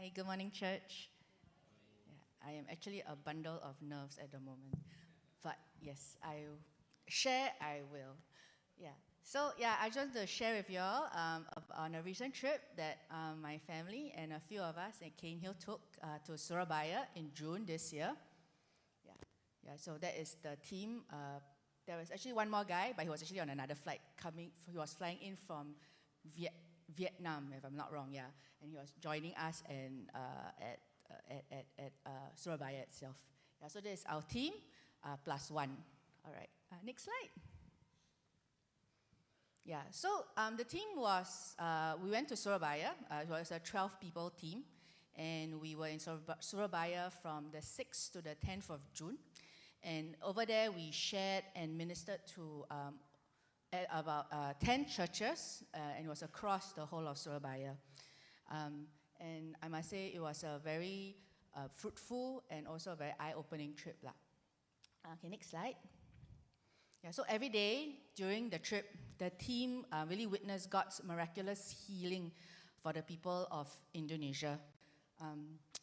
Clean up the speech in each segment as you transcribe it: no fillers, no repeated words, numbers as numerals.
Hi, good morning, church. Yeah, I am actually a bundle of nerves at the moment. But yes, I will. Yeah. So, yeah, I just want to share with you all on a recent trip that my family and a few of us at Cane Hill took to Surabaya in June this year. Yeah. Yeah, so that is the team. There was actually one more guy, but he was actually on another flight coming. He was flying in from Vietnam, if I'm not wrong, yeah. And he was joining us at Surabaya itself. Yeah, so this is our team plus one. All right, next slide. Yeah, so the team was, we went to Surabaya. It was a 12-people team. And we were in Surabaya from the 6th to the 10th of June. And over there, we shared and ministered to about 10 churches, and it was across the whole of Surabaya. And I must say, it was a very fruitful and also a very eye-opening trip. Okay, next slide. Yeah, so every day during the trip, the team really witnessed God's miraculous healing for the people of Indonesia.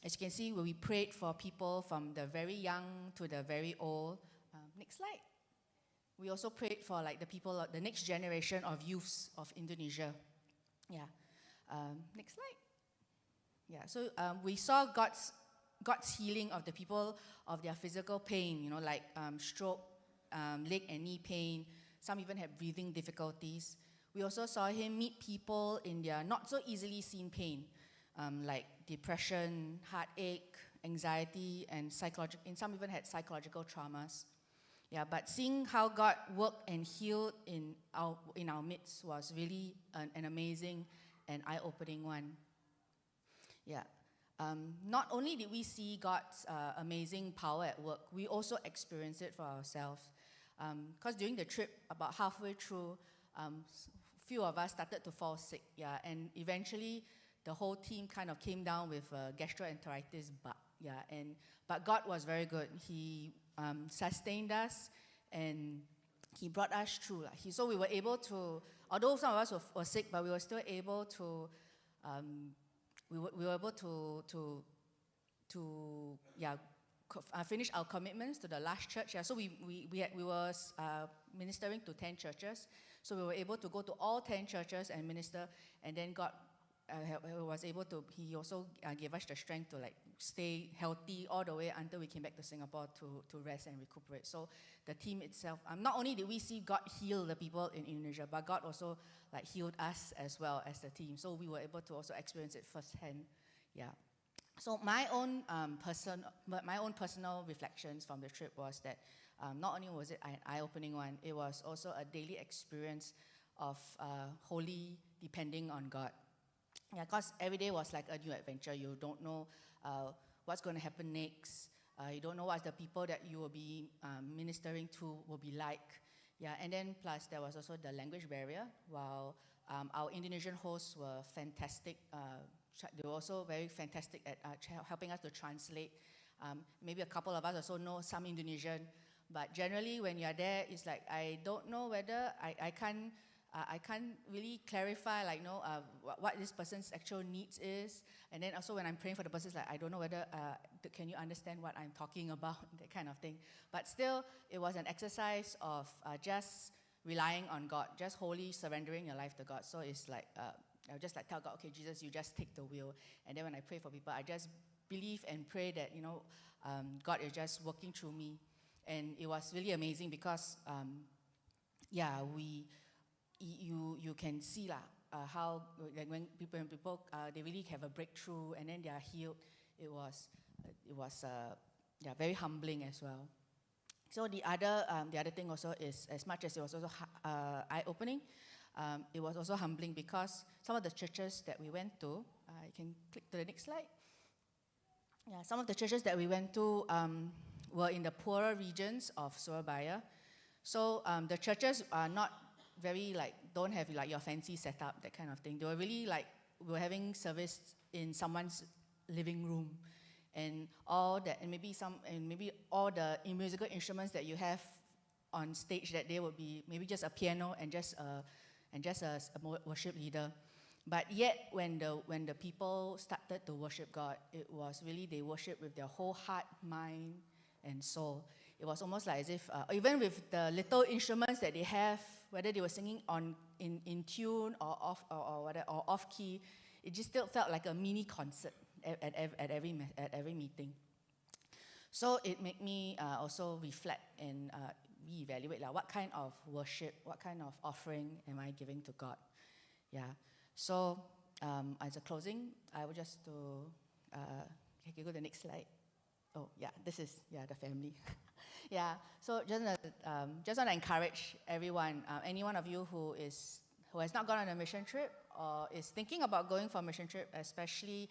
As you can see, we prayed for people from the very young to the very old. Next slide. We also prayed for like the people, the next generation of youths of Indonesia. Yeah. Next slide. Yeah. So we saw God's healing of the people of their physical pain. You know, like stroke, leg and knee pain. Some even had breathing difficulties. We also saw Him meet people in their not so easily seen pain, like depression, heartache, anxiety, and some even had psychological traumas. Yeah, but seeing how God worked and healed in our midst was really an amazing and eye-opening one. Yeah. Not only did we see God's amazing power at work, we also experienced it for ourselves. Because during the trip, about halfway through, few of us started to fall sick. Yeah, and eventually the whole team kind of came down with gastroenteritis bug. Yeah, but God was very good. He sustained us, and He brought us through. So we were able to, although some of us were sick, but we were still able to, we were able to finish our commitments to the last church. Yeah, so we were ministering to 10 churches. So we were able to go to all 10 churches and minister, and then God was able to, He also gave us the strength to like stay healthy all the way until we came back to Singapore to rest and recuperate. So the team itself, not only did we see God heal the people in Indonesia, but God also like healed us as well as the team. So we were able to also experience it firsthand. Yeah. So my own personal reflections from the trip was that not only was it an eye-opening one, it was also a daily experience of wholly depending on God. Yeah, because every day was like a new adventure. You don't know what's going to happen next. You don't know what the people that you will be ministering to will be like. Yeah, and then plus there was also the language barrier. While our Indonesian hosts were fantastic, they were also very fantastic at helping us to translate. Maybe a couple of us also know some Indonesian, but generally when you're there, it's like I don't know whether I can't really clarify, like, what this person's actual needs is. And then also when I'm praying for the person, it's like, I don't know whether, can you understand what I'm talking about, that kind of thing. But still, it was an exercise of just relying on God, just wholly surrendering your life to God. So it's like, I'll just like tell God, okay, Jesus, you just take the wheel. And then when I pray for people, I just believe and pray that, God is just working through me. And it was really amazing because, you can see how like when people they really have a breakthrough and then they are healed. It was very humbling as well. So the other thing also is, as much as it was also eye-opening, it was also humbling because some of the churches that we went to, you can click to the next slide. Yeah, some of the churches that we went to were in the poorer regions of Surabaya. So the churches are not very don't have like your fancy setup, that kind of thing. They were really like, we were having service in someone's living room, and all that, and maybe all the musical instruments that you have on stage that day would be maybe just a piano and just a worship leader. But yet, when the people started to worship God, it was really they worship with their whole heart, mind, and soul. It was almost like as if, even with the little instruments that they have, whether they were singing in tune or off key, it just still felt like a mini concert at every meeting. So it made me also reflect and reevaluate like, what kind of worship, what kind of offering am I giving to God? Yeah. So as a closing, I would just can you go to the next slide? Oh yeah, this is the family. Yeah. So just want to encourage everyone, any one of you who has not gone on a mission trip or is thinking about going for a mission trip, especially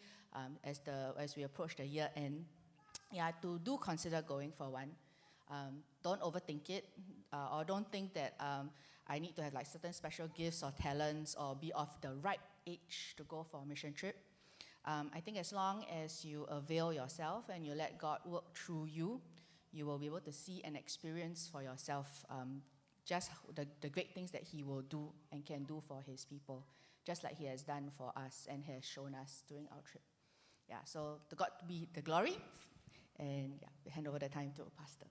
as we approach the year end, to do consider going for one. Don't overthink it, or don't think that I need to have like certain special gifts or talents or be of the right age to go for a mission trip. I think as long as you avail yourself and you let God work through you, you will be able to see and experience for yourself just the great things that He will do and can do for His people, just like He has done for us and has shown us during our trip. Yeah, so to God be the glory, and we hand over the time to Pastor.